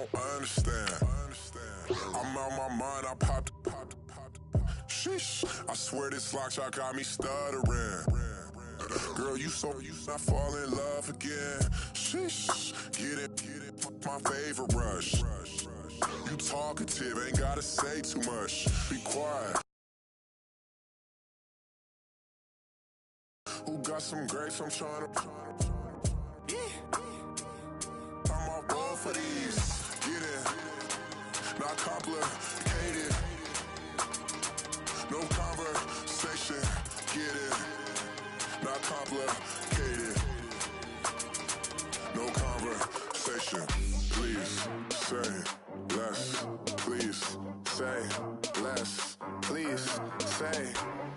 don't understand. I'm out my mind, I popped. Sheesh, I swear this lock shot got me stuttering. Girl, you I fall in love again. Sheesh, get it, my favorite rush. You talkative, ain't gotta say too much. Be quiet. Who got some grapes? I'm trying to. I'm all board for these. Get it, not complicated. No conversation. Get it, not complicated. No conversation. Please say less. Please say less. Please say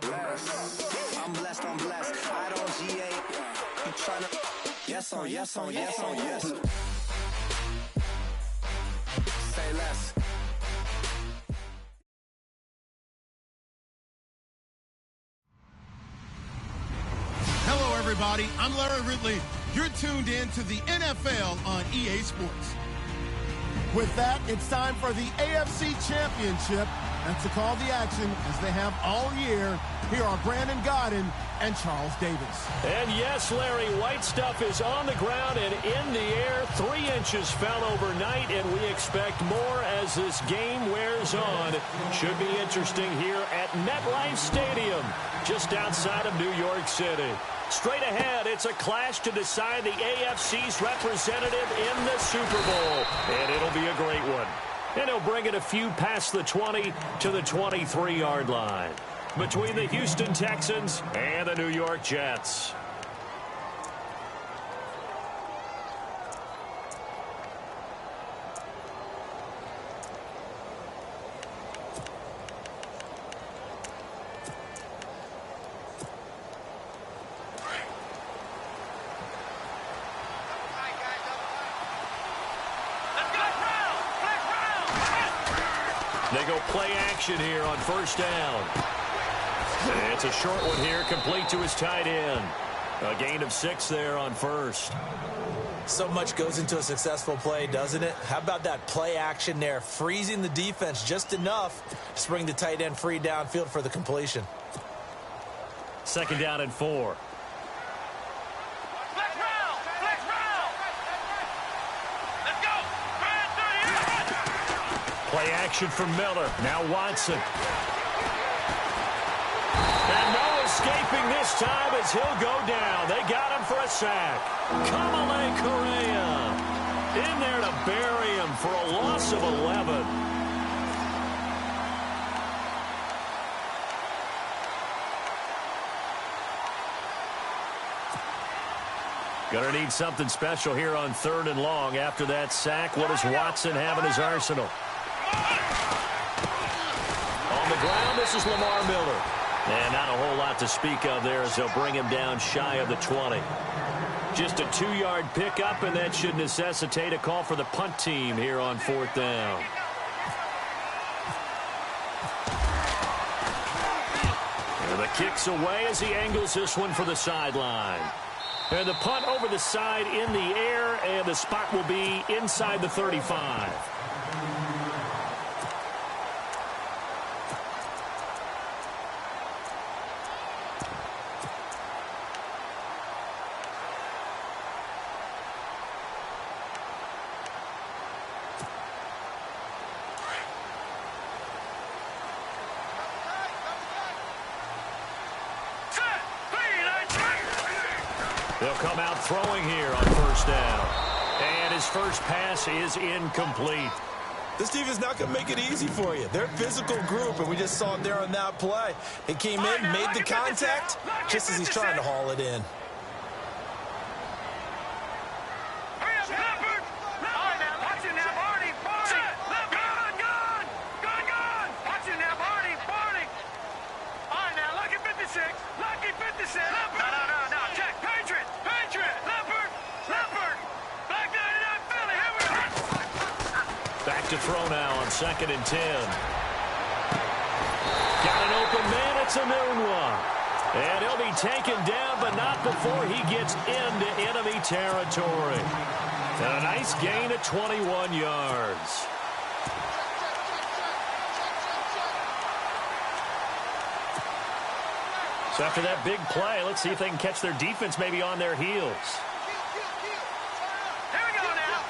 less. I'm blessed, I don't GA. You tryna yes on yes on yes on yes. Say less. Hello everybody, I'm Larry Ridley. You're tuned in to the NFL on EA Sports. With that, it's time for the AFC Championship. And to call the action, as they have all year, here are Brandon Godden and Charles Davis. And yes, Larry, white stuff is on the ground and in the air. 3 inches fell overnight, and we expect more as this game wears on. Should be interesting here at MetLife Stadium, just outside of New York City. Straight ahead, it's a clash to decide the AFC's representative in the Super Bowl, and it'll be a great one. And he'll bring it a few past the 20 to the 23-yard line between the Houston Texans and the New York Jets. They go play action here on first down. It's a short one here, complete to his tight end. A gain of 6 there on first. So much goes into a successful play, doesn't it? How about that play action there, freezing the defense just enough to bring the tight end free downfield for the completion. Second down and 4. Play action from Miller. Now Watson. And no escaping this time as he'll go down. They got him for a sack. Kamale Correa in there to bury him for a loss of 11. Gonna need something special here on 3rd and long. After that sack, what does Watson have in his arsenal? On the ground, this is Lamar Miller. And not a whole lot to speak of there as they'll bring him down shy of the 20. Just a 2-yard pickup, and that should necessitate a call for the punt team here on 4th down. And the kick's away as he angles this one for the sideline. And the punt over the side in the air, and the spot will be inside the 35. They'll come out throwing here on first down. And his first pass is incomplete. This team is not going to make it easy for you. They're a physical group, and we just saw it there on that play. He came in, made the contact, just as he's trying to haul it in. Back to throw now on 2nd and 10. Got an open man. It's a noon one. And he'll be taken down, but not before he gets into enemy territory. And a nice gain of 21 yards. So after that big play, let's see if they can catch their defense maybe on their heels. Here we go now.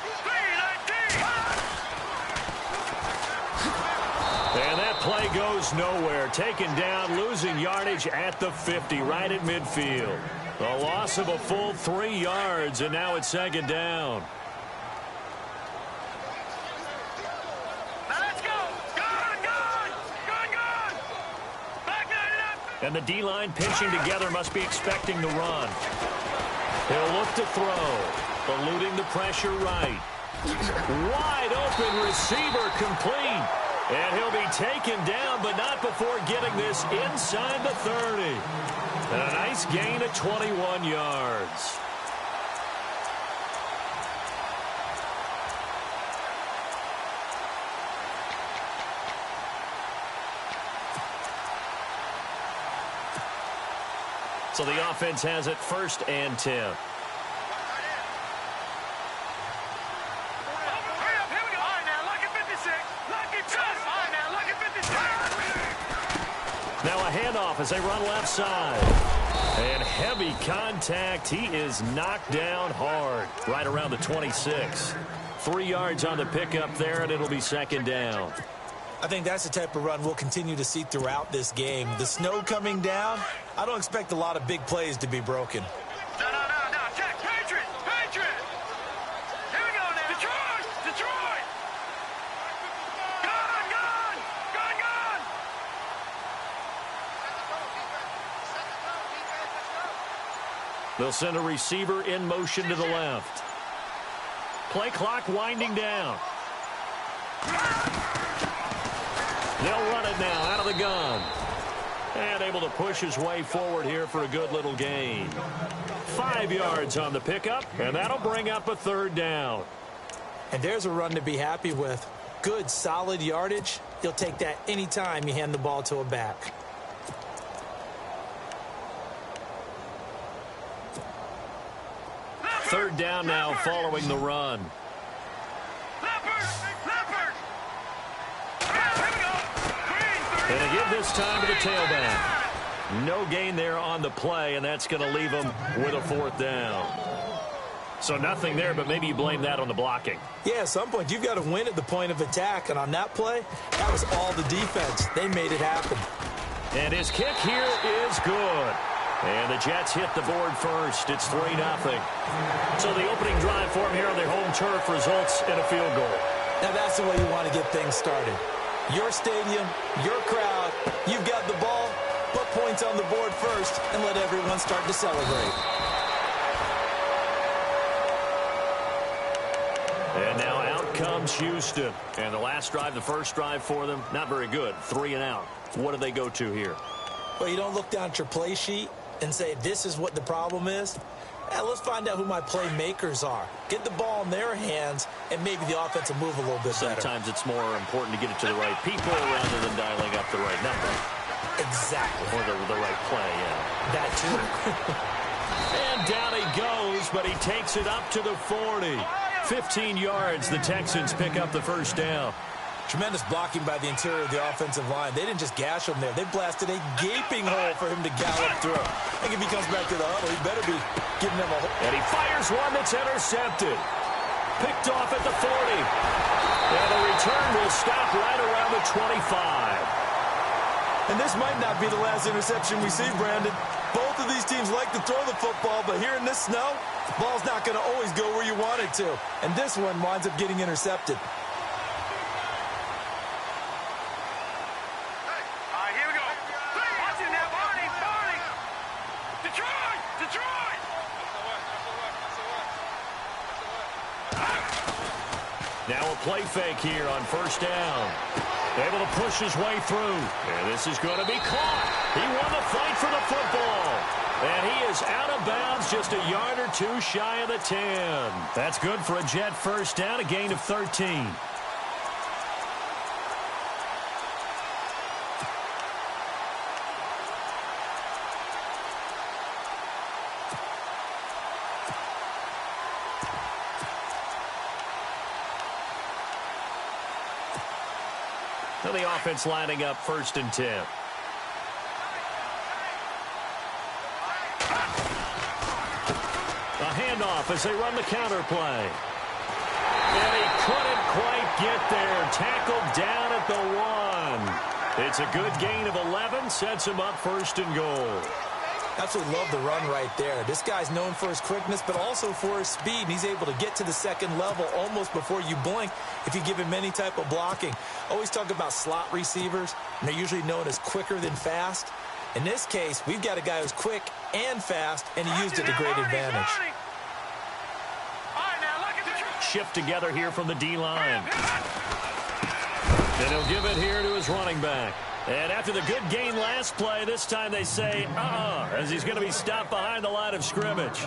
3-19. And that play goes nowhere. Taken down, losing yardage at the 50, right at midfield. A loss of a full 3 yards, and now it's second down. Now let's go. Gone. Back it up. And the D-line pinching together must be expecting the run. He'll look to throw, eluding the pressure right. Wide open receiver complete. And he'll be taken down, but not before getting this inside the 30. And a nice gain of 21 yards. So the offense has it 1st and 10. Now a handoff as they run left side. And heavy contact. He is knocked down hard right around the 26. 3 yards on the pickup there, and it'll be second down. I think that's the type of run we'll continue to see throughout this game. The snow coming down, I don't expect a lot of big plays to be broken. No. Check. Patriot. Here we go now. Detroit. Gone. They'll send a receiver in motion to the left. Play clock winding down. They'll run it now out of the gun. And able to push his way forward here for a good little gain. 5 yards on the pickup, and that'll bring up a 3rd down. And there's a run to be happy with. Good, solid yardage. You'll take that anytime you hand the ball to a back. Third down now following the run. And a give this time to the tailback. No gain there on the play, and that's going to leave them with a 4th down. So nothing there, but maybe you blame that on the blocking. Yeah, at some point, you've got to win at the point of attack. And on that play, that was all the defense. They made it happen. And his kick here is good. And the Jets hit the board first. It's 3-0. So the opening drive for him here on their home turf results in a field goal. Now that's the way you want to get things started. Your stadium, your crowd, you've got the ball, put points on the board first, and let everyone start to celebrate. And now out comes Houston. And the last drive, the first drive for them, not very good. 3 and out. What do they go to here? Well, you don't look down at your play sheet and say, this is what the problem is. Let's find out who my playmakers are. Get the ball in their hands, and maybe the offense will move a little bit better. Sometimes it's more important to get it to the right people rather than dialing up the right number. Exactly. Or the right play, yeah. That too. And down he goes, but he takes it up to the 40. 15 yards, the Texans pick up the 1st down. Tremendous blocking by the interior of the offensive line. They didn't just gash him there. They blasted a gaping hole for him to gallop through. I think if he comes back to the huddle, he better be giving them a hole. And he fires one that's intercepted. Picked off at the 40. And the return will stop right around the 25. And this might not be the last interception we see, Brandon. Both of these teams like to throw the football, but here in this snow, the ball's not going to always go where you want it to. And this one winds up getting intercepted. Now a play fake here on 1st down. Able to push his way through. And this is going to be caught. He won the fight for the football. And he is out of bounds just a yard or two shy of the 10. That's good for a Jet 1st down, a gain of 13. And the offense lining up 1st and 10. A handoff as they run the counter play. And he couldn't quite get there. Tackled down at the 1. It's a good gain of 11. Sets him up 1st and goal. Absolutely love the run right there. This guy's known for his quickness, but also for his speed. And he's able to get to the second level almost before you blink if you give him any type of blocking. Always talk about slot receivers, and they're usually known as quicker than fast. In this case, we've got a guy who's quick and fast, and he used it to great advantage. Shift together here from the D-line. And he'll give it here to his running back. And after the good gain last play, this time they say, as he's going to be stopped behind the line of scrimmage.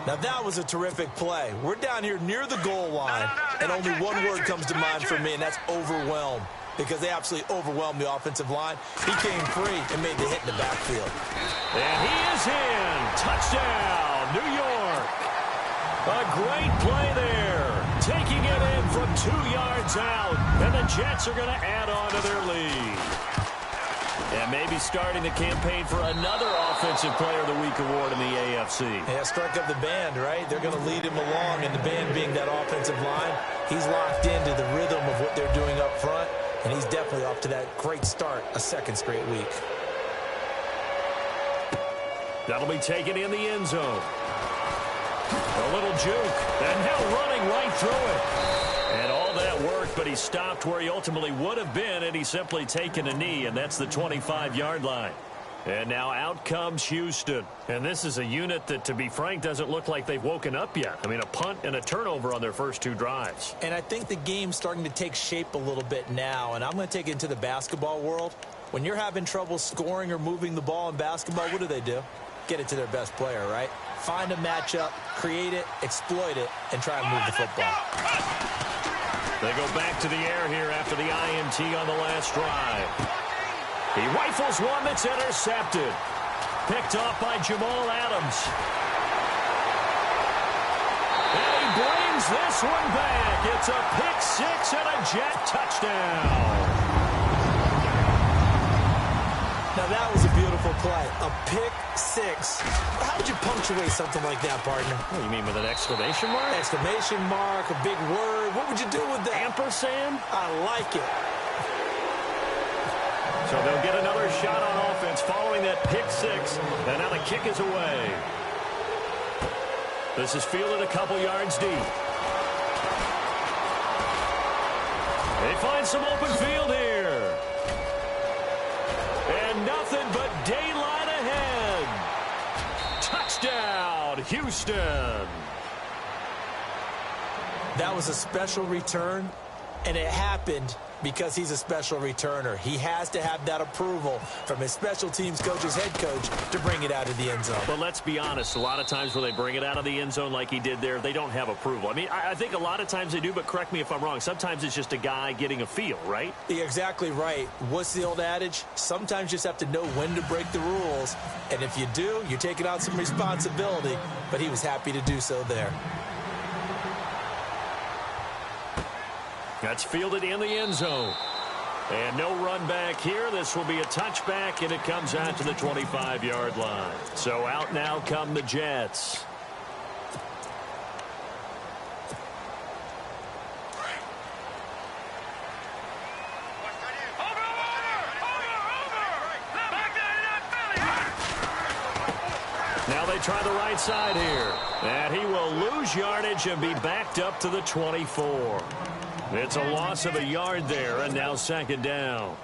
Now, that was a terrific play. We're down here near the goal line, and only one word comes to mind for me, and that's overwhelmed, because they absolutely overwhelmed the offensive line. He came free and made the hit in the backfield. And he is in. Touchdown, New York. A great play there. Taking it in from 2 yards out. And the Jets are going to add on to their lead. And maybe starting the campaign for another Offensive Player of the Week award in the AFC. Yeah, strike up the band, right? They're going to lead him along, and the band being that offensive line. He's locked into the rhythm of what they're doing up front, and he's definitely off to that great start, a 2nd straight week. That'll be taken in the end zone. A little juke, and now running right through it. And all that work, but he stopped where he ultimately would have been, and he's simply taken a knee, and that's the 25-yard line. And now out comes Houston. And this is a unit that, to be frank, doesn't look like they've woken up yet. I mean, a punt and a turnover on their first 2 drives. And I think the game's starting to take shape a little bit now, and I'm going to take it into the basketball world. When you're having trouble scoring or moving the ball in basketball, what do? Get it to their best player, right? Find a matchup, create it, exploit it, and try and move the football. They go back to the air here after the INT on the last drive. He rifles one that's intercepted. Picked off by Jamal Adams. And he brings this one back. It's a pick 6 and a Jet touchdown. Now, that was a beautiful play. A pick 6. How would you punctuate something like that, partner? What do you mean, with an exclamation mark? Exclamation mark, a big word. What would you do with that? Ampersand? I like it. So they'll get another shot on offense following that pick 6. And now the kick is away. This is fielded a couple yards deep. They find some open field here. And nothing but daylight ahead. Touchdown, Houston. That was a special return, and it happened because he's a special returner. He has to have that approval from his special teams coach's head coach to bring it out of the end zone. But let's be honest, a lot of times when they bring it out of the end zone like he did there, they don't have approval. I mean, I think a lot of times they do, but correct me if I'm wrong. Sometimes it's just a guy getting a feel, right? You're exactly right. What's the old adage? Sometimes you just have to know when to break the rules. And if you do, you're taking on some responsibility. But he was happy to do so there. That's fielded in the end zone. And no run back here. This will be a touchback, and it comes out to the 25-yard line. So out now come the Jets. Now they try the right side here. And he will lose yardage and be backed up to the 24. It's a loss of a yard there, and now 2nd down.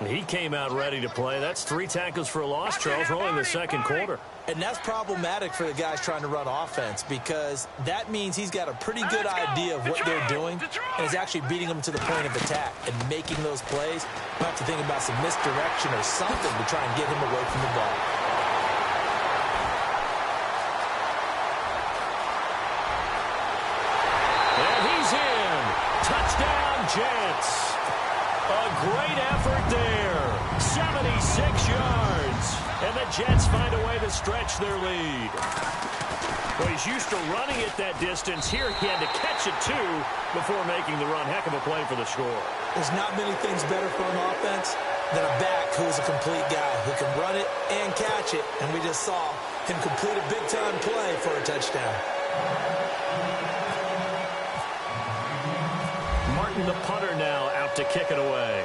He came out ready to play. That's 3 tackles for a loss, Charles, rolling the 2nd quarter. And that's problematic for the guys trying to run offense, because that means he's got a pretty good idea of what they're doing and is actually beating them to the point of attack and making those plays. We'll have to think about some misdirection or something to try and get him away from the ball. Touchdown, Jets. A great effort there. 76 yards. And the Jets find a way to stretch their lead. Well, he's used to running it that distance. Here he had to catch it, too, before making the run. Heck of a play for the score. There's not many things better for an offense than a back who is a complete guy who can run it and catch it. And we just saw him complete a big-time play for a touchdown. Martin, the punter, now out to kick it away.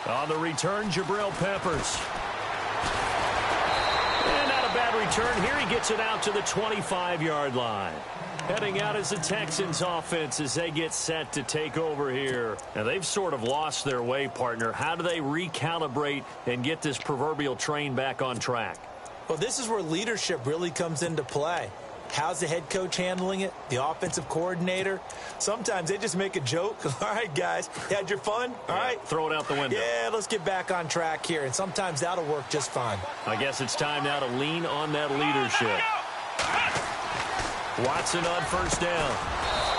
On the return, Jabril Peppers. And not a bad return here. He gets it out to the 25-yard line. Heading out as the Texans offense as they get set to take over here. Now, they've sort of lost their way, partner. How do they recalibrate and get this proverbial train back on track? Well, this is where leadership really comes into play. How's the head coach handling it? The offensive coordinator? Sometimes they just make a joke. All right, guys, you had your fun? All right. Throw it out the window. Yeah, let's get back on track here. And sometimes that'll work just fine. I guess it's time now to lean on that leadership. Watson on first down.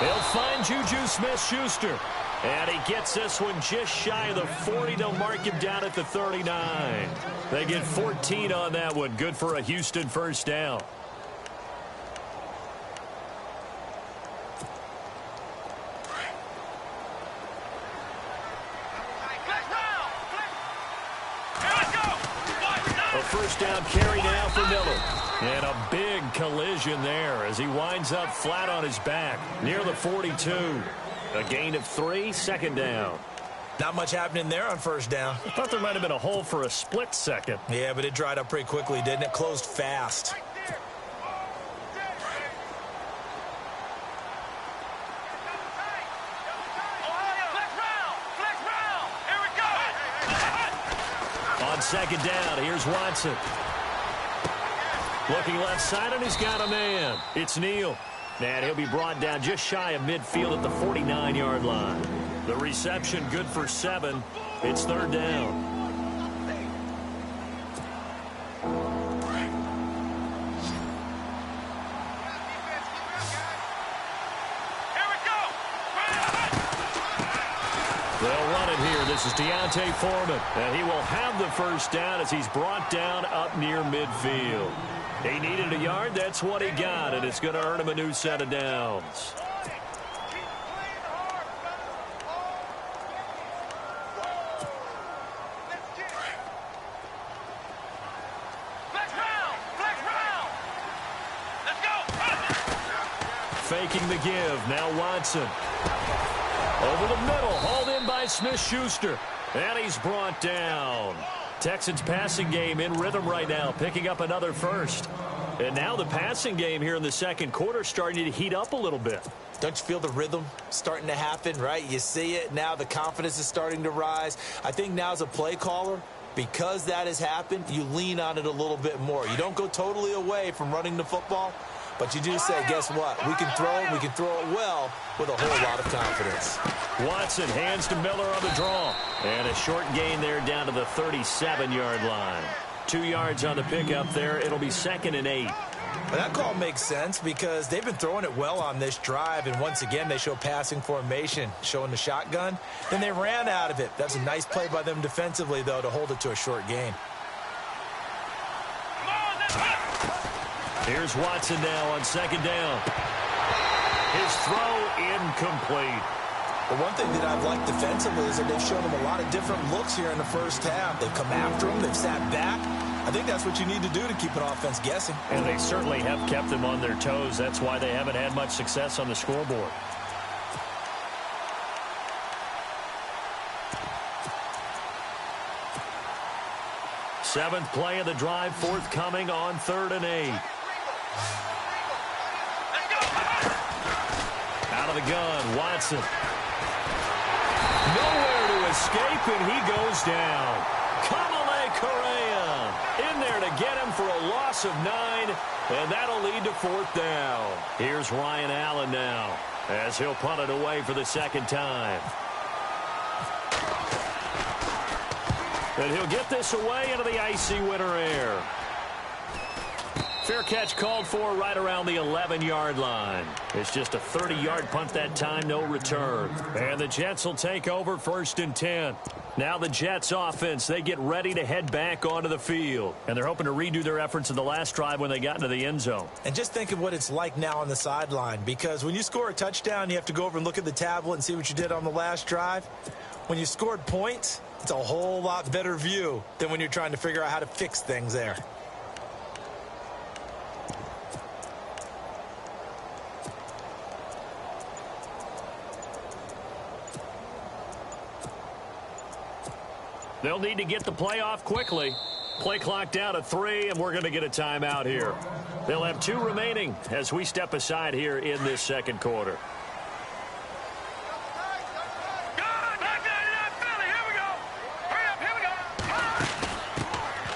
He'll find Juju Smith-Schuster. And he gets this one just shy of the 40. They'll mark him down at the 39. They get 14 on that one. Good for a Houston first down. A first down carry now for Miller. And a big collision there as he winds up flat on his back near the 42. A gain of 3, second down. Not much happening there on first down. I thought there might have been a hole for a split second. Yeah, but it dried up pretty quickly, didn't it? Closed fast. On second down, here's Watson. Looking left side, and he's got a man. It's Neal. And he'll be brought down just shy of midfield at the 49-yard line. The reception good for 7. It's third down. They'll run it here. This is Deontay Foreman. And he will have the first down as he's brought down up near midfield. He needed a yard. That's what he got, and it's going to earn him a new set of downs. Faking the give. Now Watson. Over the middle. Hauled in by Smith-Schuster. And he's brought down. Texans passing game in rhythm right now, picking up another first. And now the passing game here in the second quarter starting to heat up a little bit. Don't you feel the rhythm starting to happen, right? You see it now. The confidence is starting to rise. I think now as a play caller, because that has happened, you lean on it a little bit more. You don't go totally away from running the football, but you do say, guess what? We can throw it. We can throw it well with a whole lot of confidence. Watson hands to Miller on the draw. And a short gain there down to the 37-yard line. 2 yards on the pickup there. It'll be 2nd and 8. Well, that call makes sense because they've been throwing it well on this drive, and once again they show passing formation, showing the shotgun. Then they ran out of it. That's a nice play by them defensively, though, to hold it to a short gain. Here's Watson now on second down. His throw incomplete. The one thing that I've liked defensively is that they've shown them a lot of different looks here in the first half. They've come after him. They've sat back. I think that's what you need to do to keep an offense guessing. And they certainly have kept them on their toes. That's why they haven't had much success on the scoreboard. Seventh play of the drive, forthcoming on 3rd and 8. Out of the gun, Watson. Nowhere to escape, and he goes down. Kamale Correa in there to get him for a loss of 9, and that'll lead to 4th down. Here's Ryan Allen now as he'll punt it away for the second time. And he'll get this away into the icy winter air. Fair catch called for right around the 11-yard line. It's just a 30-yard punt that time, no return. And the Jets will take over 1st and 10. Now the Jets offense, they get ready to head back onto the field. And they're hoping to redo their efforts in the last drive when they got into the end zone. And just think of what it's like now on the sideline, because when you score a touchdown, you have to go over and look at the tablet and see what you did on the last drive. When you scored points, it's a whole lot better view than when you're trying to figure out how to fix things there. They'll need to get the play off quickly. Play clock down to 3, and we're going to get a timeout here. They'll have 2 remaining as we step aside here in this second quarter.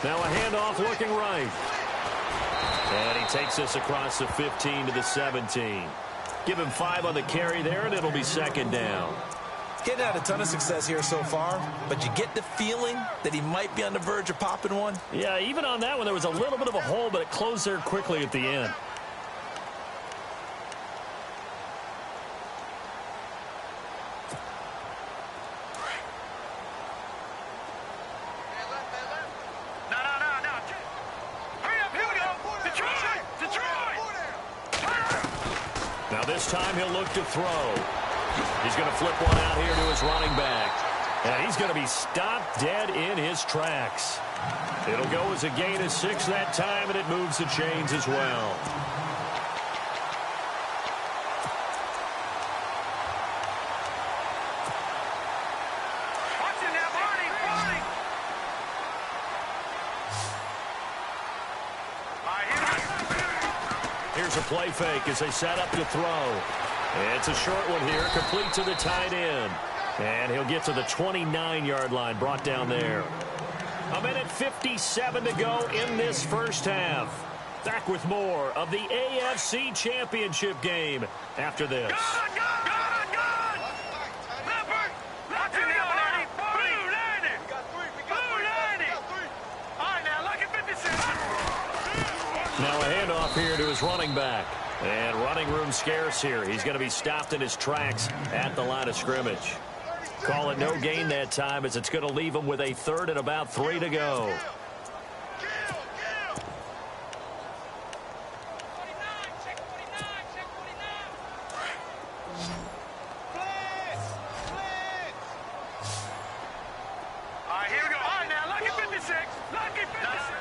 Now a handoff looking right. And he takes us across the 15 to the 17. Give him 5 on the carry there, and it'll be 2nd down. Getting out a ton of success here so far, but you get the feeling that he might be on the verge of popping one. Yeah, even on that one, there was a little bit of a hole, but it closed there quickly at the end. Now this time he'll look to throw. He's going to flip one out here to his running back. And he's going to be stopped dead in his tracks. It'll go as a gain of 6 that time, and it moves the chains as well. Here's a play fake as they set up to throw. It's a short one here, complete to the tight end. And he'll get to the 29-yard line, brought down there. 1:57 to go in this first half. Back with more of the AFC Championship game after this. Now a handoff here to his running back. And running room scarce here. He's going to be stopped in his tracks at the line of scrimmage. Call it no gain that time, as it's going to leave him with a 3rd and about 3 to go. Here we go. All right, now, lucky 56. Lucky 56.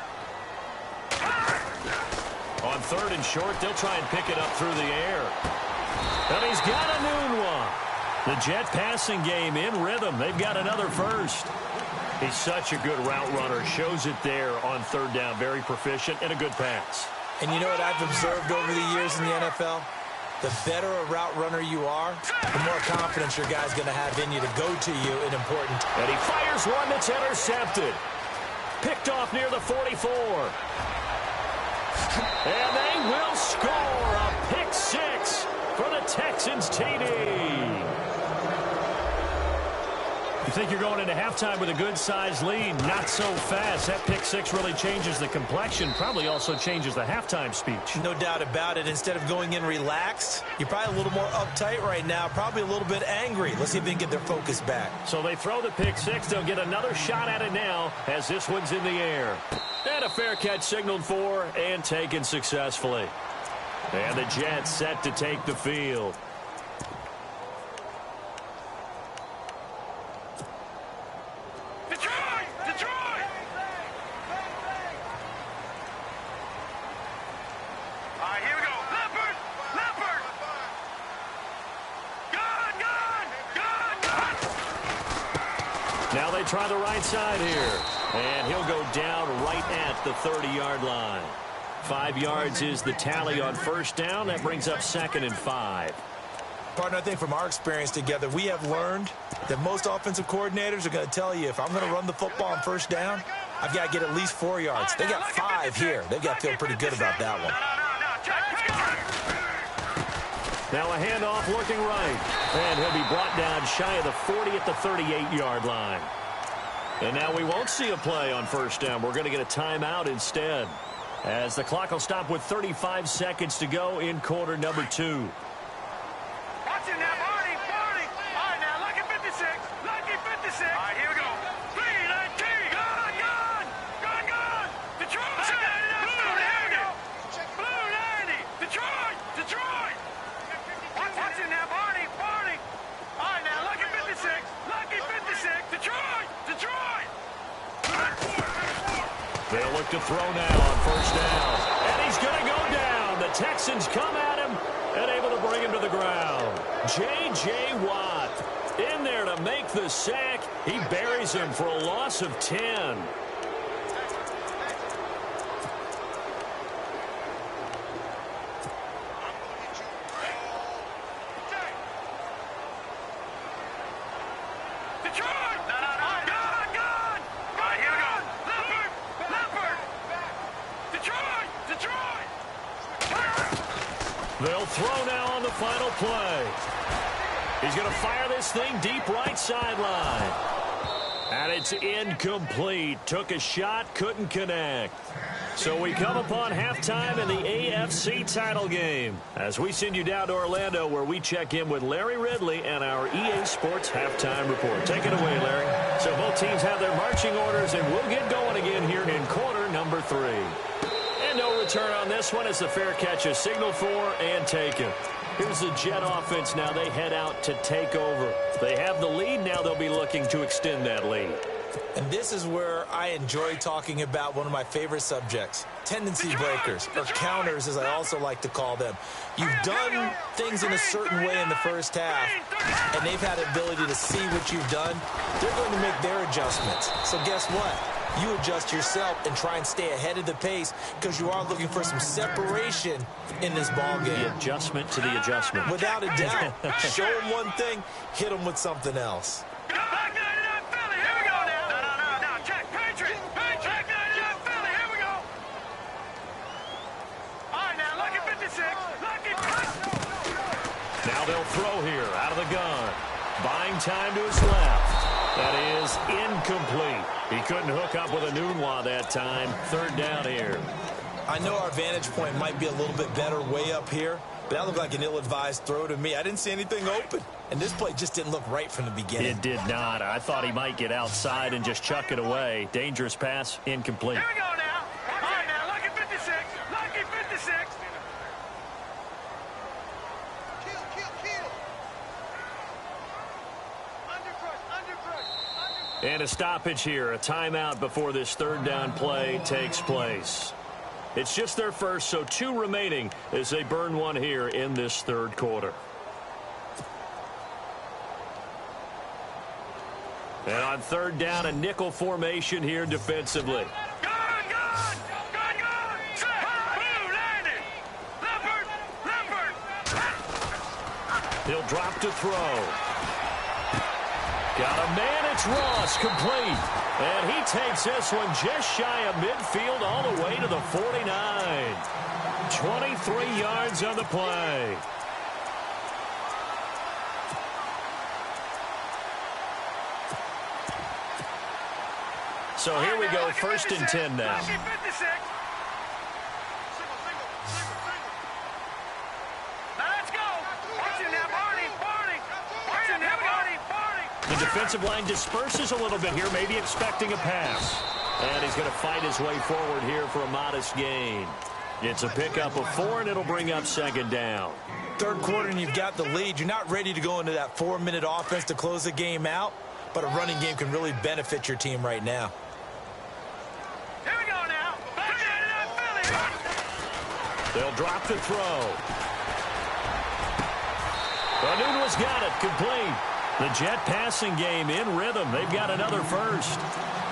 On 3rd and short, they'll try and pick it up through the air. And he's got a noon one. The Jet passing game in rhythm. They've got another first. He's such a good route runner. Shows it there on 3rd down. Very proficient and a good pass. And you know what I've observed over the years in the NFL? The better a route runner you are, the more confidence your guy's going to have in you to go to you in important. And he fires one that's intercepted. Picked off near the 44. And they will score a pick 6 for the Texans TD. You think you're going into halftime with a good-sized lead? Not so fast. That pick 6 really changes the complexion, probably also changes the halftime speech. No doubt about it. Instead of going in relaxed, you're probably a little more uptight right now, probably a little bit angry. Let's see if they can get their focus back. So they throw the pick 6. They'll get another shot at it now as this one's in the air. And a fair catch signaled for and taken successfully. And the Jets set to take the field. Now they try the right side here. And he'll go down right at the 30-yard line. 5 yards is the tally on 1st down. That brings up 2nd and 5. Partner, I think from our experience together, we have learned that most offensive coordinators are going to tell you, if I'm going to run the football on 1st down, I've got to get at least 4 yards. They got 5 here. They've got to feel pretty good about that one. Now a handoff looking right. And he'll be brought down shy of the 40 at the 38-yard line. And now we won't see a play on 1st down. We're going to get a timeout instead. as the clock will stop with 35 seconds to go in quarter number 2. Watch it now, Barney. All right, now, lucky 56. Lucky 56. All right, here we go. Gun. Detroit. Blue 90. Detroit. Watch it now, Barney. All right, now, lucky 56. Detroit. They'll look to throw now on first down. And he's going to go down. The Texans come at him and able to bring him to the ground. J.J. Watt in there to make the sack. He buries him for a loss of 10. They'll throw now on the final play. He's going to fire this thing deep right sideline. And it's incomplete. Took a shot, couldn't connect. So we come upon halftime in the AFC title game as we send you down to Orlando, where we check in with Larry Ridley and our EA Sports halftime report. Take it away, Larry. So both teams have their marching orders, and we'll get going again here in quarter number 3. And no return on this one as the fair catch is signaled for and taken. Here's the Jet offense now. They head out to take over. They have the lead. Now they'll be looking to extend that lead. And this is where I enjoy talking about one of my favorite subjects, tendency breakers, or counters as I also like to call them. You've done things in a certain way in the first half, and they've had the ability to see what you've done. They're going to make their adjustments. So guess what? You adjust yourself and try and stay ahead of the pace because you are looking for some separation in this ball game. The adjustment to the adjustment. Without a doubt. Show them one thing, hit them with something else. Now they'll throw here out of the gun. Buying time to his left. That is incomplete. He couldn't hook up with a Nunwa that time. Third down here. I know our vantage point might be a little bit better way up here, but that looked like an ill-advised throw to me. I didn't see anything open, and this play just didn't look right from the beginning. It did not. I thought he might get outside and just chuck it away. Dangerous pass, incomplete. Here we go now. All right, now, lucky 56. Lucky 56. And a stoppage here, a timeout before this third down play takes place. It's just their first, so 2 remaining as they burn one here in this third quarter. And on third down, a nickel formation here defensively. He'll drop to throw. Got a man, it's Ross, complete. And he takes this one just shy of midfield all the way to the 49. 23 yards on the play. So here we go, 1st and 10 now. The defensive line disperses a little bit here, maybe expecting a pass. And he's going to fight his way forward here for a modest gain. It's a pickup of 4, and it'll bring up 2nd down. Third quarter, and you've got the lead. You're not ready to go into that 4-minute offense to close the game out, but a running game can really benefit your team right now. Here we go now. They'll drop the throw. Nunwa's got it, complete. The Jet passing game in rhythm. They've got another first.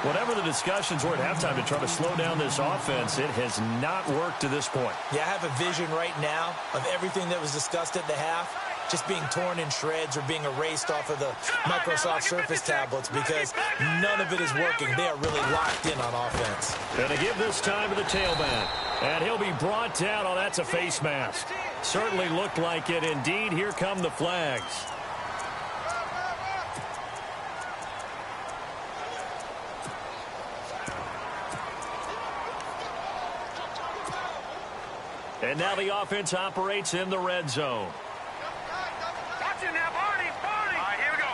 Whatever the discussions were at halftime to try to slow down this offense, it has not worked to this point. Yeah, I have a vision right now of everything that was discussed at the half just being torn in shreds or being erased off of the Microsoft Surface tablets because none of it is working. They are really locked in on offense. Going to give this time to the tailback. And he'll be brought down. Oh, that's a face mask. Certainly looked like it. Indeed, here come the flags. And now the offense operates in the red zone. Watch it now, Barney. All right, here we go.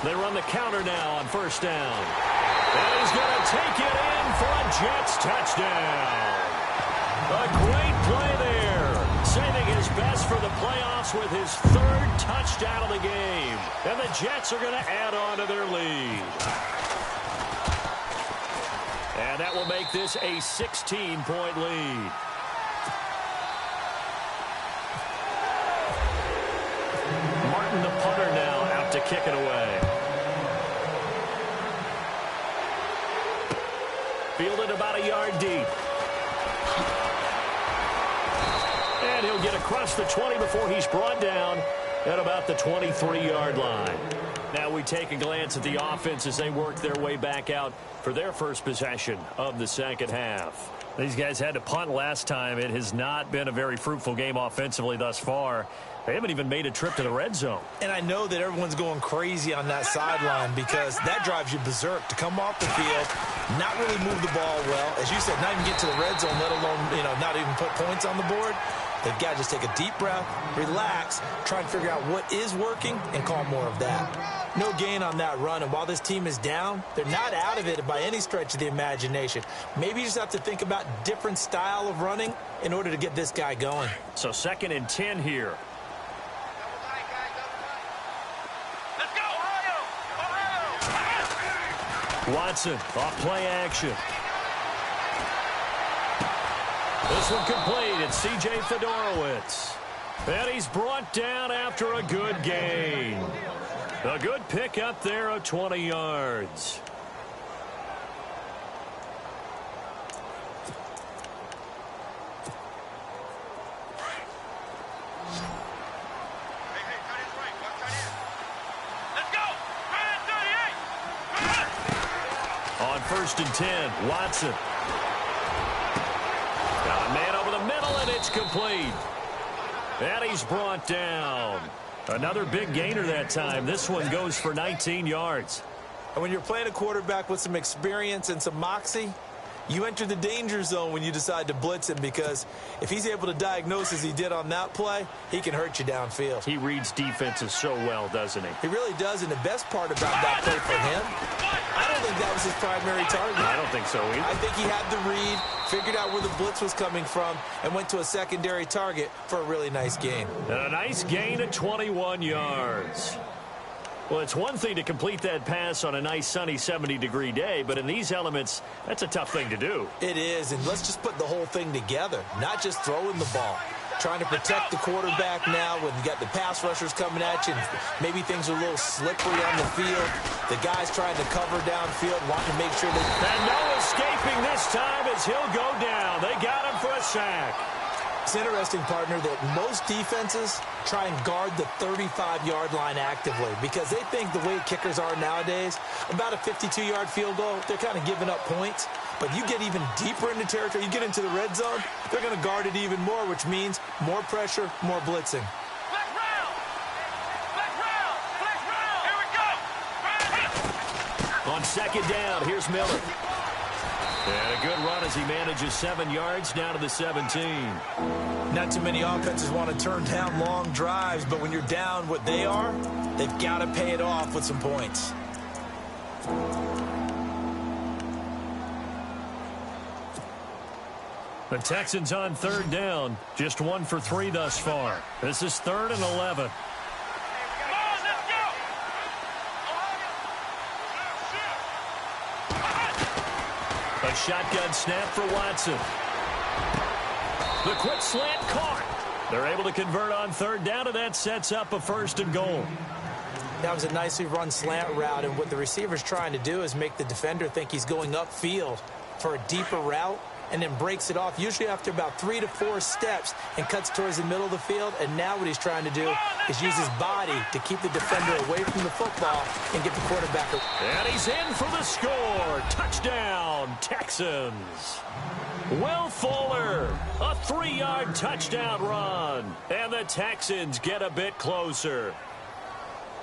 They run the counter now on first down. And he's going to take it in for a Jets touchdown. A great play there. Saving his best for the playoffs with his third touchdown of the game. And the Jets are going to add on to their lead. And that will make this a 16-point lead. Martin, the punter, now out to kick it away. Fielded about a yard deep. And he'll get across the 20 before he's brought down at about the 23-yard line. Now we take a glance at the offense as they work their way back out for their first possession of the second half. These guys had to punt last time. It has not been a very fruitful game offensively thus far. They haven't even made a trip to the red zone. And I know that everyone's going crazy on that sideline because that drives you berserk to come off the field, not really move the ball well. As you said, not even get to the red zone, let alone, not even put points on the board. They've got to just take a deep breath, relax, try and figure out what is working, and call more of that. No gain on that run, and while this team is down, they're not out of it by any stretch of the imagination. Maybe you just have to think about different style of running in order to get this guy going. So 2nd and 10 here. Let's go, Ohio! Watson off play action. This one complete. It's C.J. Fedorowicz. And he's brought down after a good gain. A good pick up there of 20 yards. Let's go! On 1st and 10, Watson. Got a man over the middle, and it's complete. And he's brought down. Another big gainer that time. This one goes for 19 yards. And when you're playing a quarterback with some experience and some moxie, you enter the danger zone when you decide to blitz him, because if he's able to diagnose as he did on that play, he can hurt you downfield. He reads defenses so well, doesn't he? He really does, and the best part about that play for him, I don't think that was his primary target. I don't think so either. I think he had the read, figured out where the blitz was coming from, and went to a secondary target for a really nice gain. And a nice gain of 21 yards. Well, it's one thing to complete that pass on a nice sunny 70-degree day, but in these elements, that's a tough thing to do. It is, and let's just put the whole thing together, not just throwing the ball. Trying to protect the quarterback now when you got the pass rushers coming at you, and maybe things are a little slippery on the field. The guy's trying to cover downfield, wanting to make sure that... And no escaping this time as he'll go down. They got him for a sack. It's interesting, partner, that most defenses try and guard the 35-yard line actively because they think the way kickers are nowadays, about a 52-yard field goal, they're kind of giving up points. But you get even deeper into territory, you get into the red zone, they're going to guard it even more, which means more pressure, more blitzing. Flex round! Flex round! Flex round! Here we go! On 2nd down, here's Miller. And a good run as he manages 7 yards down to the 17. Not too many offenses want to turn down long drives, but when you're down what they are, they've got to pay it off with some points. The Texans on 3rd down, just 1 for 3 thus far. This is 3rd and 11. Come on, let's go! A shotgun snap for Watson. The quick slant caught. They're able to convert on 3rd down, and that sets up a 1st and goal. That was a nicely run slant route, and what the receiver's trying to do is make the defender think he's going upfield for a deeper route, and then breaks it off, usually after about 3 to 4 steps, and cuts towards the middle of the field. And now what he's trying to do is use his body to keep the defender away from the football and get the quarterback. And he's in for the score. Touchdown, Texans. Will Fuller, a 3-yard touchdown run. And the Texans get a bit closer.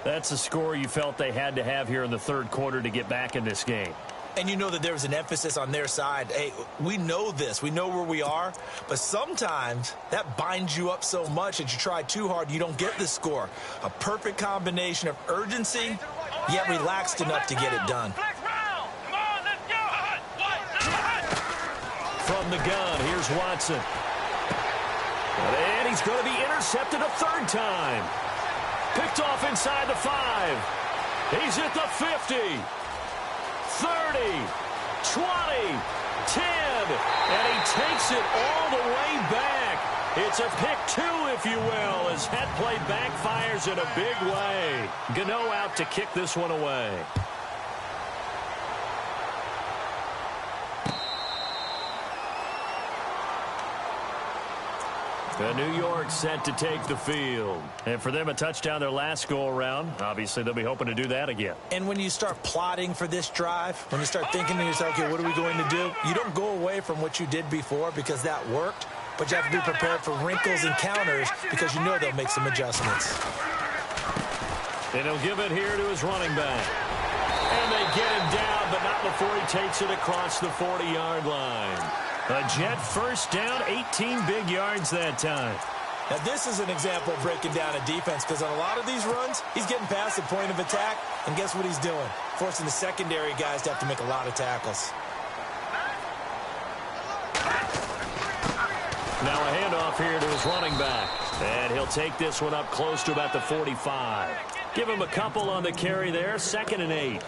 That's a score you felt they had to have here in the 3rd quarter to get back in this game. And you know that there's an emphasis on their side. Hey, we know this. We know where we are. But sometimes that binds you up so much that you try too hard, you don't get the score. A perfect combination of urgency, yet relaxed enough to get it done. From the gun, here's Watson. And he's going to be intercepted a third time. Picked off inside the 5. He's at the 50. 30, 20, 10, and he takes it all the way back. It's a pick 2, if you will, as that play backfires in a big way. Gano out to kick this one away. The New York set to take the field. And for them, a touchdown their last go-around. Obviously, they'll be hoping to do that again. And when you start plotting for this drive, when you start thinking to yourself, okay, what are we going to do? You don't go away from what you did before because that worked, but you have to be prepared for wrinkles and counters because you know they'll make some adjustments. And he'll give it here to his running back. And they get him down, but not before he takes it across the 40-yard line. A Jet first down, 18 big yards that time. Now, this is an example of breaking down a defense because on a lot of these runs, he's getting past the point of attack, and guess what he's doing? Forcing the secondary guys to have to make a lot of tackles. Now a handoff here to his running back. And he'll take this one up close to about the 45. Give him a couple on the carry there, 2nd and 8.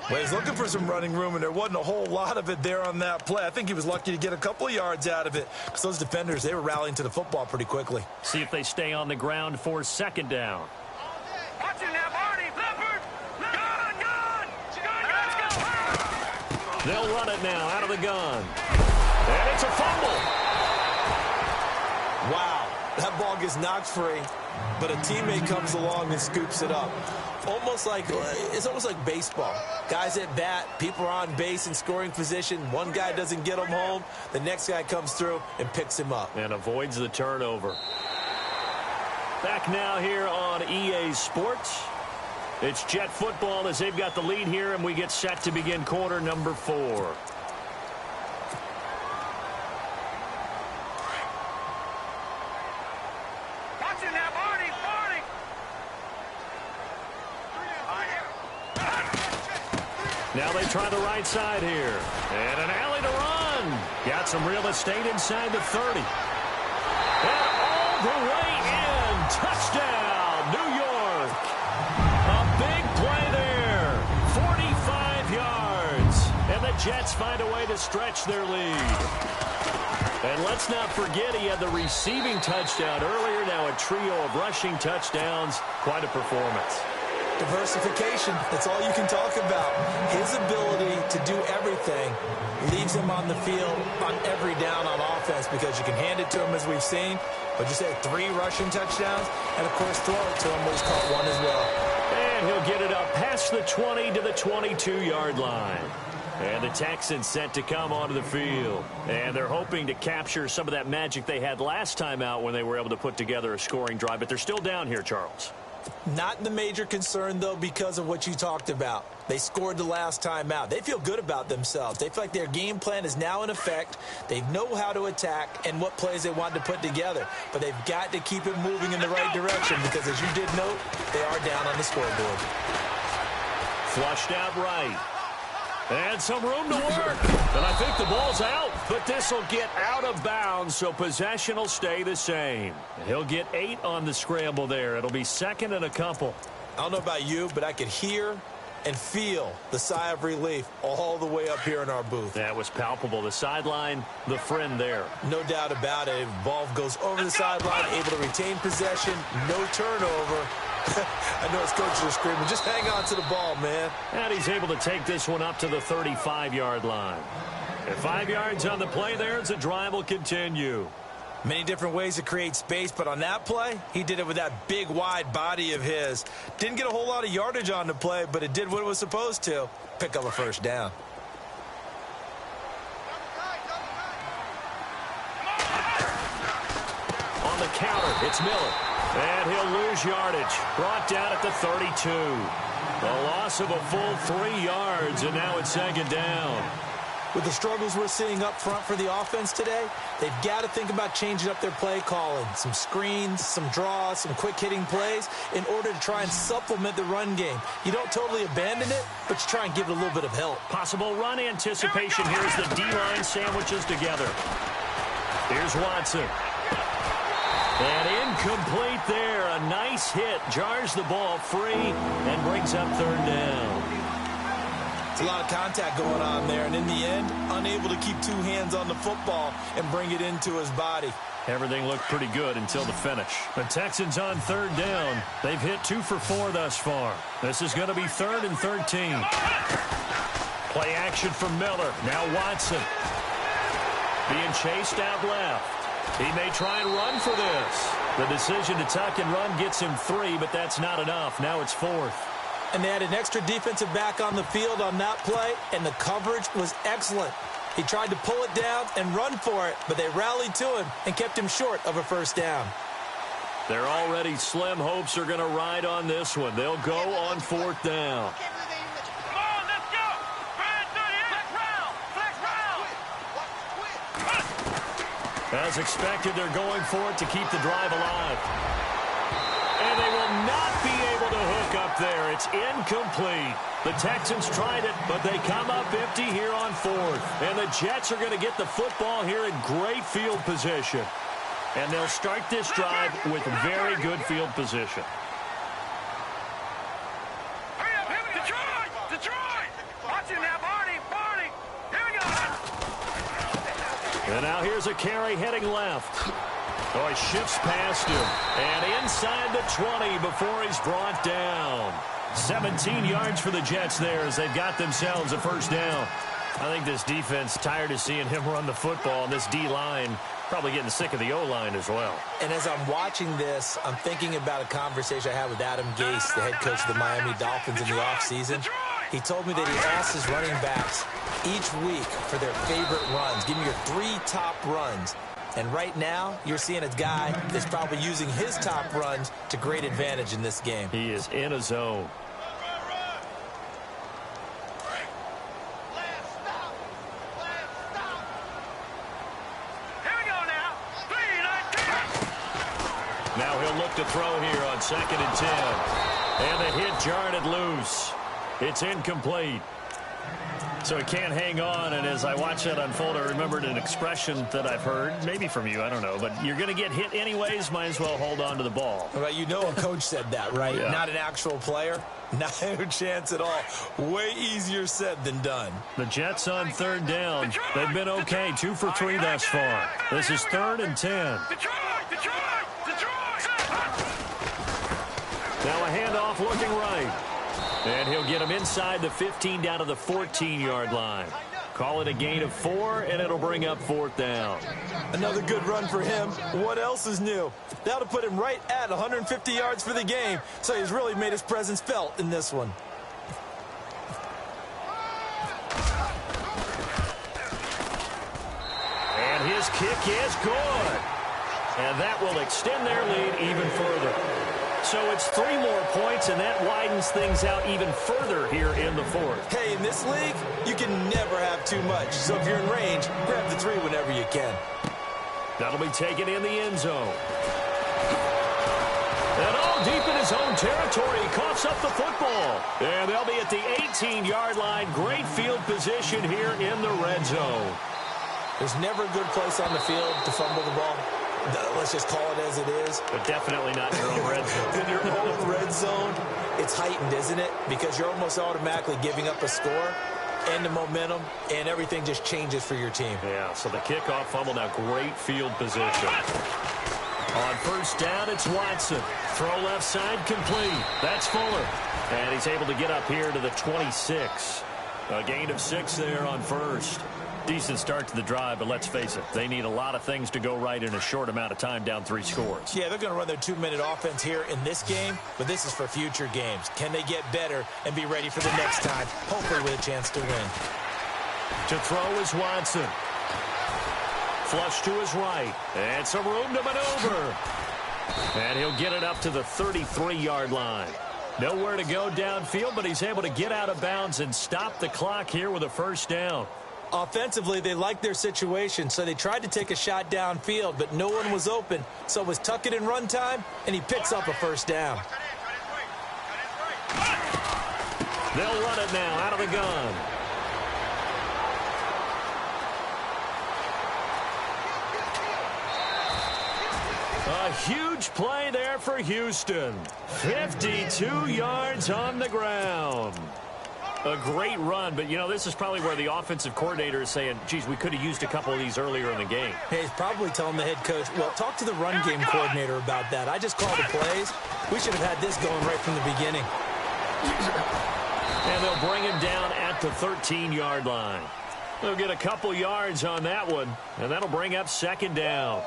Well, he's looking for some running room, and there wasn't a whole lot of it there on that play. I think he was lucky to get a couple of yards out of it because those defenders, they were rallying to the football pretty quickly. See if they stay on the ground for 2nd down. Watch it now, Barney. Leopard. Gun. Let's go. They'll run it now out of the gun. And it's a fumble. Wow, that ball gets knocked free, but a teammate comes along and scoops it up. It's almost like baseball. Guys at bat, people are on base in scoring position. One guy doesn't get him home. The next guy comes through and picks him up. And avoids the turnover. Back now here on EA Sports. It's Jet football as they've got the lead here, and we get set to begin quarter number 4. Now they try the right side here. And an alley to run. Got some real estate inside the 30. And all the way in. Touchdown, New York. A big play there. 45 yards. And the Jets find a way to stretch their lead. And let's not forget he had the receiving touchdown earlier. Now a trio of rushing touchdowns. Quite a performance. Diversification, that's all you can talk about. His ability to do everything leaves him on the field on every down on offense because you can hand it to him as we've seen, but you said 3 rushing touchdowns, and of course throw it to him, but he's caught 1 as well. And he'll get it up past the 20 to the 22-yard line. And the Texans set to come onto the field. And they're hoping to capture some of that magic they had last time out when they were able to put together a scoring drive, but they're still down here, Charles. Not the major concern, though, because of what you talked about. They scored the last time out. They feel good about themselves. They feel like their game plan is now in effect. They know how to attack and what plays they want to put together. But they've got to keep it moving in the right direction because, as you did note, they are down on the scoreboard. Flushed out right. And some room to work. And I think the ball's out, but this will get out of bounds, so possession will stay the same. He'll get 8 on the scramble there. It'll be 2nd and a couple. I don't know about you, but I could hear and feel the sigh of relief all the way up here in our booth. That was palpable. The sideline, the friend there. No doubt about it. Ball goes over the sideline, able to retain possession, no turnover. I know his coaches are screaming, just hang on to the ball, man. And he's able to take this one up to the 35-yard line. And 5 yards on the play there as the drive will continue. Many different ways to create space, but on that play, he did it with that big, wide body of his. Didn't get a whole lot of yardage on the play, but it did what it was supposed to. Pick up a first down. On the counter, it's Miller. And he'll lose yardage. Brought down at the 32. A loss of a full 3 yards, and now it's second down. With the struggles we're seeing up front for the offense today, they've got to think about changing up their play calling. Some screens, some draws, some quick-hitting plays in order to try and supplement the run game. You don't totally abandon it, but you try and give it a little bit of help. Possible run anticipation here as the D-line sandwiches together. Here's Watson. And incomplete there. A nice hit. Jars the ball free and brings up third down. It's a lot of contact going on there, and in the end, unable to keep 2 hands on the football and bring it into his body. Everything looked pretty good until the finish. The Texans on third down. They've hit 2 for 4 thus far. This is going to be 3rd and 13. Play action from Miller. Now Watson. Being chased out left. He may try and run for this. The decision to tuck and run gets him 3, but that's not enough. Now it's 4th. And they had an extra defensive back on the field on that play, and the coverage was excellent. He tried to pull it down and run for it, but they rallied to him and kept him short of a first down. Their already slim hopes are going to ride on this one. They'll go on 4th down. Come on, let's go. Flex round. As expected, they're going for it to keep the drive alive. And they will not be able to hook up there. It's incomplete. The Texans tried it, but they come up empty here on 4th. And the Jets are going to get the football here in great field position. And they'll start this drive with very good field position. Hurry up, Detroit! Watch it now, Barney! Here we go! And now here's a carry heading left. Oh, he shifts past him. And inside the 20 before he's brought down. 17 yards for the Jets there as they've got themselves a first down. I think this defense tired of seeing him run the football. And this D-line probably getting sick of the O-line as well. And as I'm watching this, I'm thinking about a conversation I had with Adam Gase, the head coach of the Miami Dolphins in the offseason. He told me that he asked his running backs each week for their favorite runs. Give me your 3 top runs. And right now, you're seeing a guy that's probably using his top runs to great advantage in this game. He is in a zone. Here we go now. 3, 19. Now he'll look to throw here on 2nd and 10. And the hit jarred it loose. It's incomplete. So he can't hang on, and as I watch that unfold, I remembered an expression that I've heard, maybe from you, I don't know, but you're going to get hit anyways, might as well hold on to the ball. Well, you know a coach said that, right? Yeah. Not an actual player. Not a chance at all. Way easier said than done. The Jets on 3rd down. They've been okay, 2 for 3 thus far. This is 3rd and 10. Detroit! Now a handoff looking right. And he'll get him inside the 15 down to the 14-yard line. Call it a gain of 4, and it'll bring up 4th down. Another good run for him. What else is new? That'll put him right at 150 yards for the game, so he's really made his presence felt in this one. And his kick is good. And that will extend their lead even further. So it's 3 more points, and that widens things out even further here in the 4th. Hey, in this league, you can never have too much. So if you're in range, grab the 3 whenever you can. That'll be taken in the end zone. And all deep in his own territory, he coughs up the football. And they'll be at the 18-yard line. Great field position here in the red zone. There's never a good place on the field to fumble the ball. Let's just call it as it is. But definitely not in your own red zone. In your own red zone, it's heightened, isn't it? Because you're almost automatically giving up a score and the momentum, and everything just changes for your team. Yeah, so the kickoff fumble, now great field position. On 1st down, it's Watson. Throw left side, complete. That's Fuller. And he's able to get up here to the 26. A gain of 6 there on 1st. Decent start to the drive, but let's face it, they need a lot of things to go right in a short amount of time, down 3 scores. Yeah, they're going to run their 2-minute offense here in this game, but this is for future games. Can they get better and be ready for the next time, hopefully with a chance to win? To throw is Watson. Flush to his right, and some room to maneuver. And he'll get it up to the 33-yard line. Nowhere to go downfield, but he's able to get out of bounds and stop the clock here with a first down. Offensively, they liked their situation, so they tried to take a shot downfield, but no one was open. So it was tuck it in run time, and he picks up a first down. They'll run it now out of the gun. A huge play there for Houston. 52 yards on the ground. A great run, but, you know, this is probably where the offensive coordinator is saying, geez, we could have used a couple of these earlier in the game. Hey, he's probably telling the head coach, well, talk to the run game coordinator about that. I just called the plays. We should have had this going right from the beginning. And they'll bring him down at the 13-yard line. They'll get a couple yards on that one, and that'll bring up second down.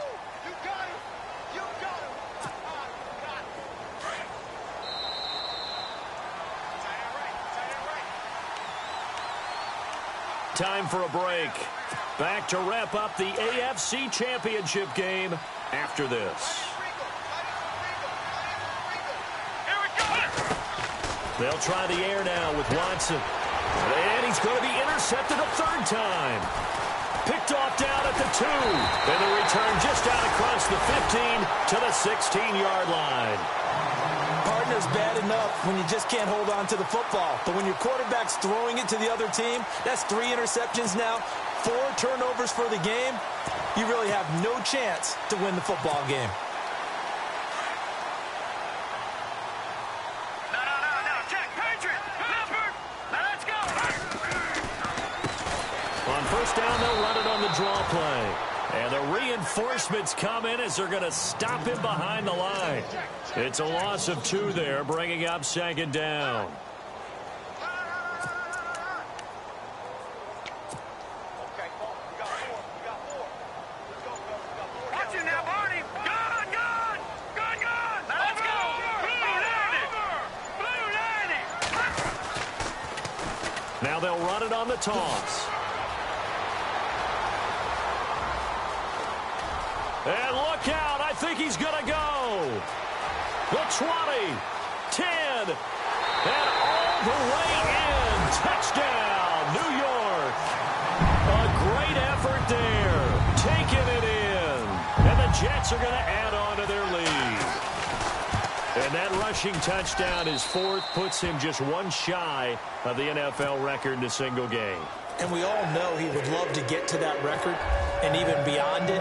Time for a break. Back to wrap up the AFC Championship game after this. They'll try the air now with Watson. And he's going to be intercepted a third time. Picked off down at the 2. And the return just out across the 15 to the 16-yard line. Partner's bad enough when you just can't hold on to the football. But when your quarterback's throwing it to the other team, that's 3 interceptions now, 4 turnovers for the game. You really have no chance to win the football game. No, check, Patriot, Clifford, now let's go. On first down, they'll run it on the draw play. And the reinforcements come in as they're going to stop him behind the line. It's a loss of 2 there, bringing up second down. Watch it now, Barney. Gun. Now let's go. Blue 90. Now they'll run it on the toss. And look out. I think he's going to go. The 20, 10, and all the way in. Touchdown, New York. A great effort there. Taking it in. And the Jets are going to add on to their lead. And that rushing touchdown, his 4th, puts him just 1 shy of the NFL record in a single game. And we all know he would love to get to that record and even beyond it.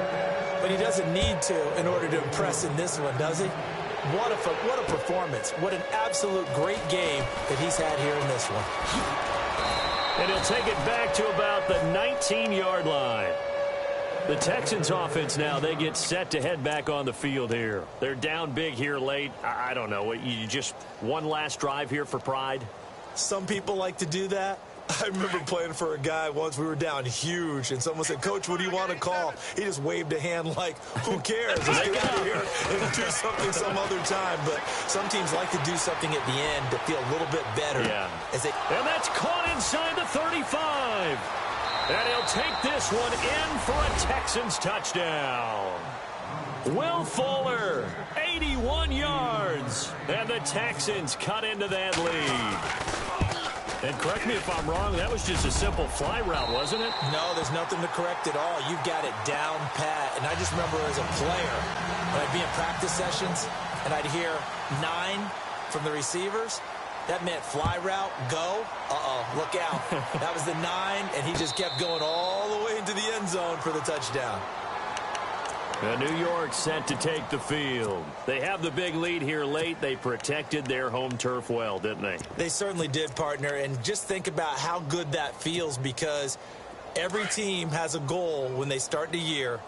But he doesn't need to in order to impress in this one, does he? What a performance. What an absolute great game that he's had here in this one. And he'll take it back to about the 19-yard line. The Texans offense now, they get set to head back on the field here. They're down big here late. I don't know. You just one last drive here for pride? Some people like to do that. I remember playing for a guy once. We were down huge, and someone said, Coach, what do you want to call? He just waved a hand like, who cares? Let's get out of here and do something some other time. But some teams like to do something at the end to feel a little bit better. Yeah. And that's caught inside the 35. And he'll take this one in for a Texans touchdown. Will Fuller, 81 yards. And the Texans cut into that lead. And correct me if I'm wrong, that was just a simple fly route, wasn't it? No, there's nothing to correct at all. You've got it down pat. And I just remember as a player, when I'd be in practice sessions, and I'd hear 9 from the receivers, that meant fly route, go. Look out. That was the 9, and he just kept going all the way into the end zone for the touchdown. And New York set to take the field. They have the big lead here late. They protected their home turf well, didn't they? They certainly did, partner. And just think about how good that feels, because every team has a goal when they start the year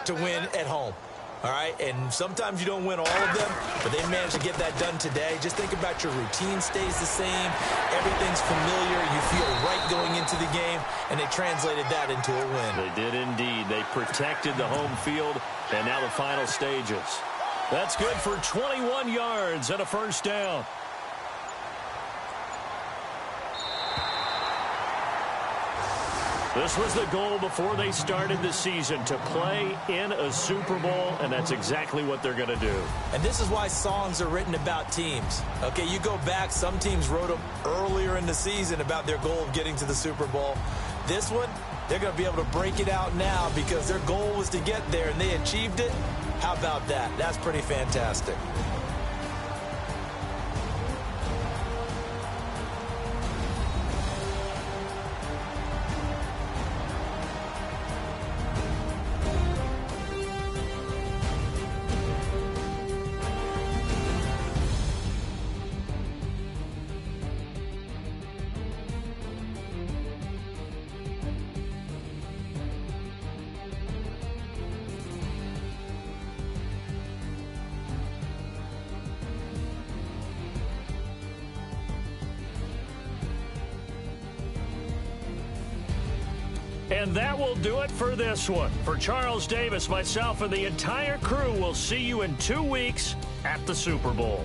to win at home. All right, and sometimes you don't win all of them, but they managed to get that done today. Just think about your routine stays the same. Everything's familiar. You feel right going into the game, and they translated that into a win. They did indeed. They protected the home field, and now the final stages. That's good for 21 yards and a first down. This was the goal before they started the season, to play in a Super Bowl, and that's exactly what they're going to do. And this is why songs are written about teams. Okay, you go back, some teams wrote them earlier in the season about their goal of getting to the Super Bowl. This one, they're going to be able to break it out now because their goal was to get there, and they achieved it. How about that? That's pretty fantastic. And that will do it for this one. For Charles Davis, myself, and the entire crew, we'll see you in 2 weeks at the Super Bowl.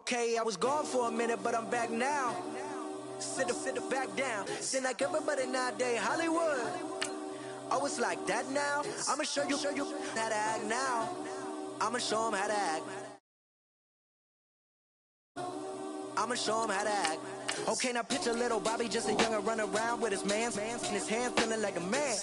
Okay, I was gone for a minute, but I'm back now. Sit the back down. Seem like everybody nowadays, Hollywood. Oh, it's like that now? I'ma show you how to act now. I'ma show them how to act. I'ma show him how to act. Okay, now picture little Bobby, just a young'un run around with his man in his hand, feeling like a man.